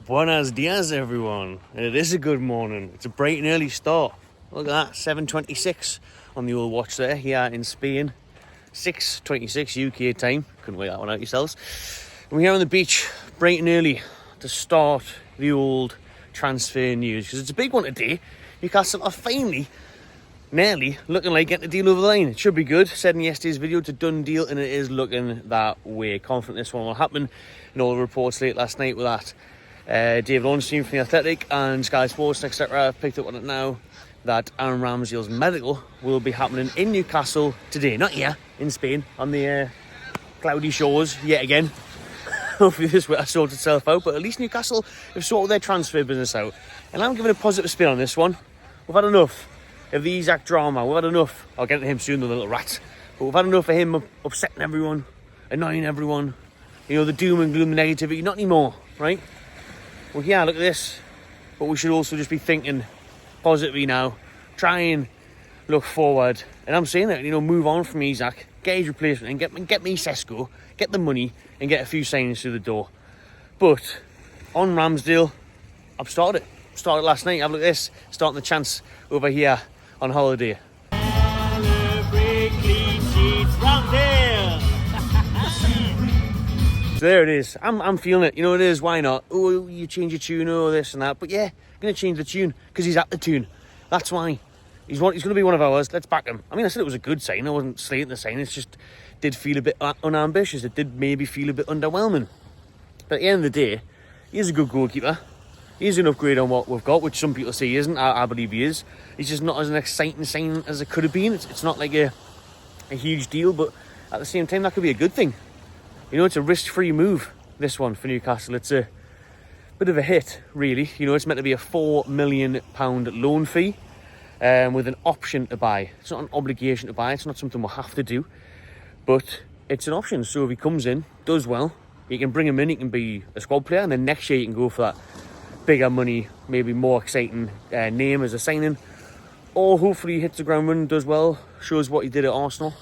Buenos dias, everyone. It is a good morning. It's a bright and early start. Look at that, 7:26 on the old watch there here in Spain. 6:26 UK time. Couldn't wait that one out yourselves. And we're here on the beach, bright and early, to start the old transfer news. Because it's a big one today. Newcastle are finally, nearly, looking like getting a deal over the line. It should be good. Said in yesterday's video, it's a done deal, and it is looking that way. Confident this one will happen. And all the reports late last night with that. David Ornstein from The Athletic and Sky Sports, etc. I've picked up on it now that Aaron Ramsdale's medical will be happening in Newcastle today. Not here, in Spain, on the cloudy shores yet again. Hopefully this will sort itself out, but at least Newcastle have sorted their transfer business out. And I'm giving a positive spin on this one. We've had enough of the Isak drama. We've had enough. I'll get to him soon, the little rat. But we've had enough of him upsetting everyone, annoying everyone. You know, the doom and gloom, the negativity. Not anymore, right? Well, yeah, look at this. But we should also just be thinking positively now. Try and look forward. And I'm saying that, you know, move on from Isak, get his replacement, and get me Sesko, get the money, and get a few signings through the door. But on Ramsdale, I've started it. Started last night. Have a look at this. Starting the chance over here on holiday. There it is. I'm feeling it. You know it is. Why not? Oh, you change your tune, oh, this and that. But yeah, I'm going to change the tune because he's at the tune. That's why. He's going to be one of ours. Let's back him. I mean, I said it was a good sign. I wasn't slating the sign. It's just did feel a bit unambitious. It did maybe feel a bit underwhelming. But at the end of the day, he's a good goalkeeper. He's an upgrade on what we've got, which some people say he isn't. I believe he is. He's just not as an exciting sign as it could have been. It's not like a huge deal, but at the same time, that could be a good thing. You know, it's a risk-free move, this one, for Newcastle. It's a bit of a hit, really. You know, it's meant to be a £4 million loan fee with an option to buy. It's not an obligation to buy. It's not something we'll have to do. But it's an option. So if he comes in, does well, you can bring him in, he can be a squad player, and then next year you can go for that bigger money, maybe more exciting name as a signing. Or hopefully he hits the ground running, does well, shows what he did at Arsenal,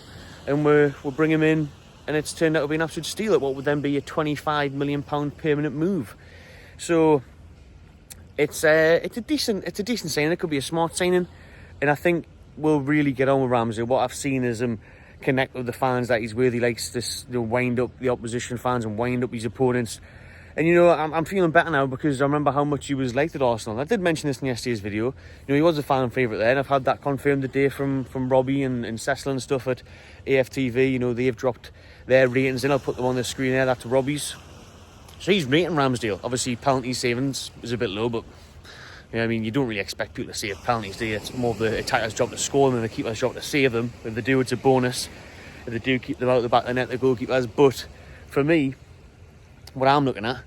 and we'll bring him in. And it's turned out to be an absolute steal at what would then be a £25 million permanent move. So it's a decent signing. It could be a smart signing, and I think we'll really get on with Ramsdale. What I've seen is him connect with the fans that he's with. He likes to wind up the opposition fans and wind up his opponents. And you know, I'm feeling better now because I remember how much he was liked at Arsenal. I did mention this in yesterday's video. You know, he was a fan favourite there, and I've had that confirmed today from Robbie and Cecil and stuff at AFTV. You know, they've dropped their ratings in. I'll put them on the screen there. That's Robbie's. So he's rating Ramsdale. Obviously, penalty savings is a bit low, but you know, I mean, you don't really expect people to save penalties, do you? It's more of the attacker's job to score them and the keeper's job to save them. If they do, it's a bonus. If they do keep them out the back of the net, the goalkeepers. But for me, what I'm looking at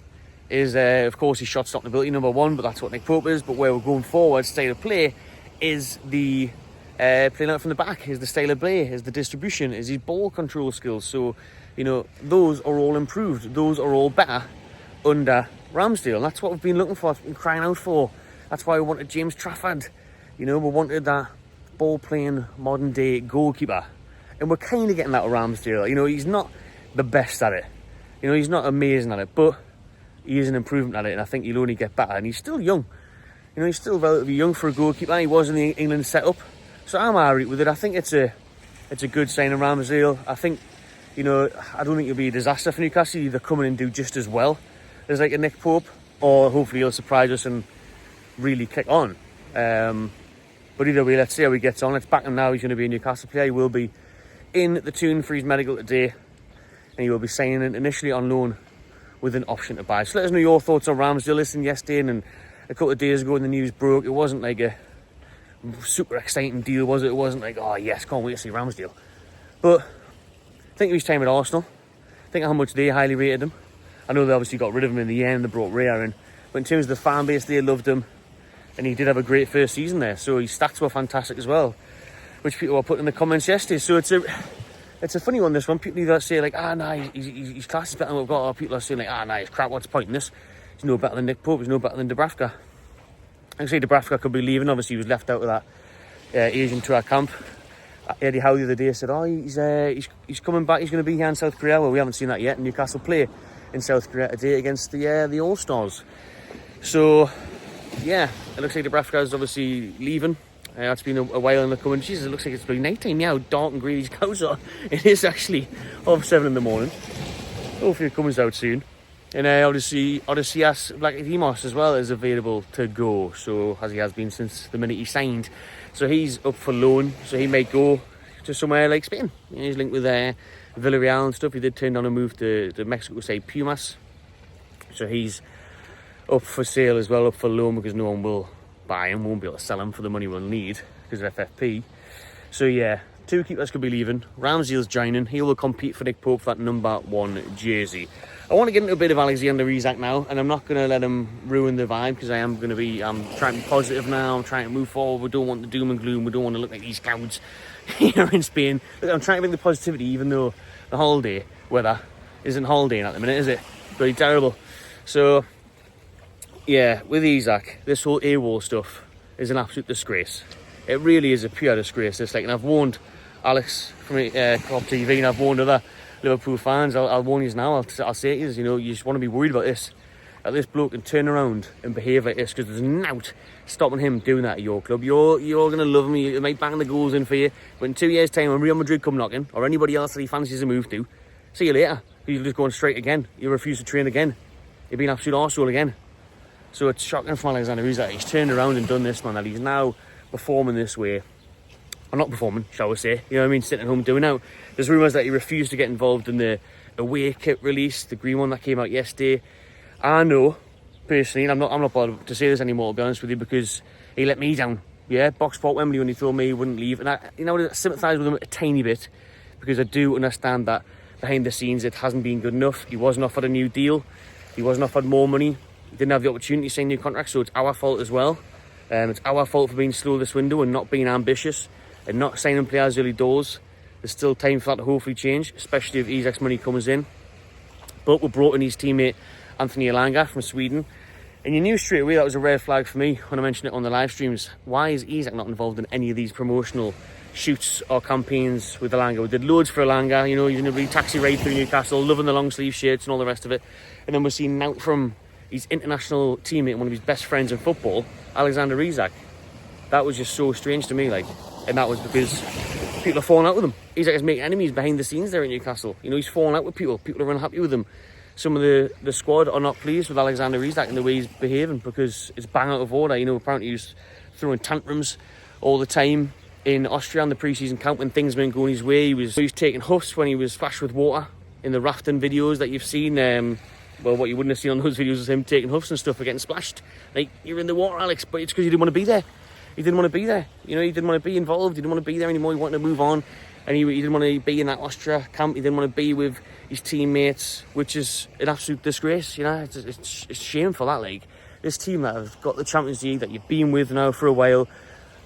is, of course, his shot stopping ability, number one, but that's what Nick Pope is. But where we're going forward, style of play, is the playing out from the back, is the style of play, is the distribution, is his ball control skills. So, you know, those are all improved. Those are all better under Ramsdale. That's what we've been looking for, been crying out for. That's why we wanted James Trafford. You know, we wanted that ball-playing, modern-day goalkeeper. And we're kind of getting that with Ramsdale. You know, he's not the best at it. You know, he's not amazing at it, but he is an improvement at it, and I think he'll only get better. And he's still young. You know, he's still relatively young for a goalkeeper. He was in the England setup, so I'm alright with it. I think it's a good sign of Ramsdale. I think, you know, I don't think it'll be a disaster for Newcastle. He'll either come in and do just as well as like a Nick Pope, or hopefully he'll surprise us and really kick on. But either way, let's see how he gets on. Let's back him now. He's going to be a Newcastle player. He will be in the Toon for his medical today, and he will be signing initially on loan with an option to buy. So let us know your thoughts on Ramsdale. Listen, yesterday and a couple of days ago when the news broke, it wasn't like a super exciting deal, was it? It wasn't like, oh yes, can't wait to see Ramsdale. But think of his time at Arsenal. Think of how much they highly rated him. I know they obviously got rid of him in the end, they brought Raya in, but in terms of the fan base, they loved him, and he did have a great first season there. So his stats were fantastic as well, which people were putting in the comments yesterday. So it's a funny one, this one. People either say like, his class is better than what we've got, or people are saying like, he's crap, what's the point in this? He's no better than Nick Pope, he's no better than Dubravka. I say Dubravka could be leaving. Obviously he was left out of that Asian tour camp. Eddie Howe the other day said, he's coming back, he's going to be here in South Korea. Well, we haven't seen that yet. Newcastle play in South Korea today against the All-Stars. So, yeah, it looks like the Brafka's obviously leaving. It's been a while in the coming. Jesus, it looks like it's bloody night time now. Dark and grey these cows are. It is actually 7:30 in the morning. Hopefully it comes out soon. And Odysseus Black Demos as well is available to go. So, as he has been since the minute he signed. So he's up for loan. So he may go to somewhere like Spain. He's linked with Villarreal and stuff. He did turn down a move to Mexico side Pumas. So he's up for sale as well, up for loan, because no one will buy him, won't be able to sell him for the money we'll need because of FFP. So yeah, 2 keepers could be leaving. Ramsdale's joining. He will compete for Nick Pope for that number 1 jersey. I want to get into a bit of Alexander Isak now, and I'm not going to let him ruin the vibe, because I'm trying to be positive now. I'm trying to move forward. We don't want the doom and gloom. We don't want to look like these clouds here in Spain. Look, I'm trying to bring the positivity, even though the holiday weather isn't holidaying at the minute, is it? Pretty terrible. So yeah, with Isak, this whole AWOL stuff is an absolute disgrace. It really is a pure disgrace. It's like, and I've warned Alex from Club TV, and I've warned other Liverpool fans. I'll warn you now. I'll say it is, you know, you just want to be worried about this. That this bloke can turn around and behave like this, because there's nout stopping him doing that at your club. You're going to love him. You might bang the goals in for you. But in 2 years' time, when Real Madrid come knocking, or anybody else that he fancies a move to, see you later. You'll just go on straight again. You'll refuse to train again. You'll be an absolute arsehole again. So it's shocking from Alexander Isak. He's turned around and done this, man, that he's now performing this way. Or not performing, shall we say. You know what I mean? Sitting at home doing out. There's rumours that he refused to get involved in the away kit release, the green one that came out yesterday. I know, personally, and I'm not bothered to say this anymore, to be honest with you, because he let me down. Yeah, Box Sport Wembley, when he told me he wouldn't leave. And I sympathise with him a tiny bit, because I do understand that behind the scenes it hasn't been good enough. He wasn't offered a new deal. He wasn't offered more money. He didn't have the opportunity to sign new contracts, so it's our fault as well. It's our fault for being slow this window and not being ambitious and not signing players early doors. There's still time for that to hopefully change, especially if Isak's money comes in. But we brought in his teammate Anthony Elanga from Sweden, and you knew straight away that was a red flag for me when I mentioned it on the live streams. Why is Isak not involved in any of these promotional shoots or campaigns with Elanga? We did loads for Elanga, you know, he's in a really taxi ride through Newcastle, loving the long sleeve shirts and all the rest of it. And then we're seeing out from his international teammate and one of his best friends in football, Alexander Isak. That was just so strange to me, like, and that was because people are falling out with him. Isak is making enemies behind the scenes there in Newcastle. You know, he's falling out with people. People are unhappy with him. Some of the squad are not pleased with Alexander Isak and the way he's behaving, because it's bang out of order. You know, apparently he's throwing tantrums all the time in Austria on the pre-season camp when things weren't going his way. He was taking huffs when he was splashed with water in the rafting videos that you've seen. Well, what you wouldn't have seen on those videos is him taking huffs and stuff for getting splashed. Like, you're in the water, Alex, but it's because you didn't want to be there. He didn't want to be there. You know, he didn't want to be involved. He didn't want to be there anymore. He wanted to move on. And he didn't want to be in that Austria camp. He didn't want to be with his teammates, which is an absolute disgrace. You know, it's shameful, that, like. This team that have got the Champions League, that you've been with now for a while.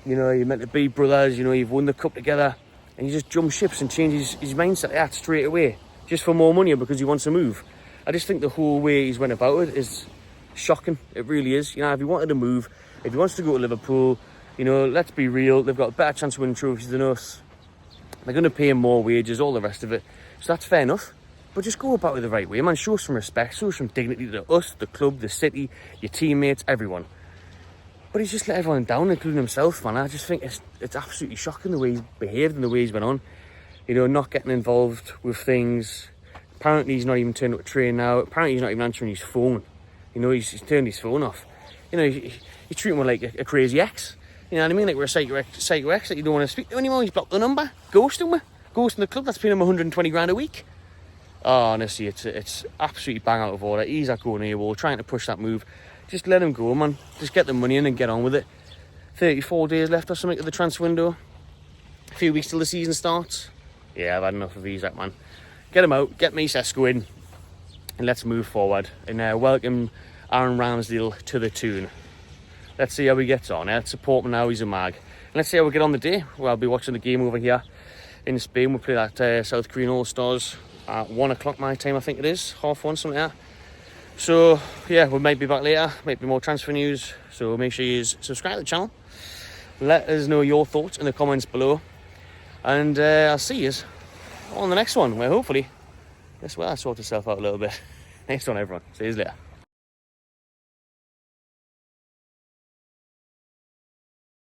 You know, you're meant to be brothers. You know, you've won the cup together. And you just jump ships and change his mindset like that straight away. Just for more money or because he wants to move. I just think the whole way he's went about it is shocking. It really is. You know, if he wanted to move, if he wants to go to Liverpool, you know, let's be real. They've got a better chance of winning trophies than us. They're going to pay him more wages, all the rest of it. So that's fair enough. But just go about it the right way, man. Show some respect, show some dignity to us, the club, the city, your teammates, everyone. But he's just let everyone down, including himself, man. I just think it's absolutely shocking the way he's behaved and the way he's been on. You know, not getting involved with things. Apparently he's not even turned up to train now. Apparently he's not even answering his phone. You know, he's turned his phone off. You know, you treat him like a crazy ex. You know what I mean? Like we're a psycho ex that you don't want to speak to anymore. He's blocked the number. Ghosting me. Ghosting the club. That's paying him 120 grand a week. Oh, honestly, it's absolutely bang out of order. Isak going AWOL, trying to push that move. Just let him go, man. Just get the money in and get on with it. 34 days left or something at the transfer window. A few weeks till the season starts. Yeah, I've had enough of Isak, man. Get him out. Get Sesko in. And let's move forward. And welcome Aaron Ramsdale to the Toon. Let's see how he gets on. Let's support him now. He's a mag. And let's see how we get on the day. Well, I'll be watching the game over here in Spain. We'll play that South Korean All-Stars at 1 o'clock my time, I think it is. 1:30, something like that. So, yeah, we might be back later. Might be more transfer news. So make sure you subscribe to the channel. Let us know your thoughts in the comments below. And I'll see you on the next one, where hopefully this weather sorts itself out a little bit. Next one, everyone. See you later.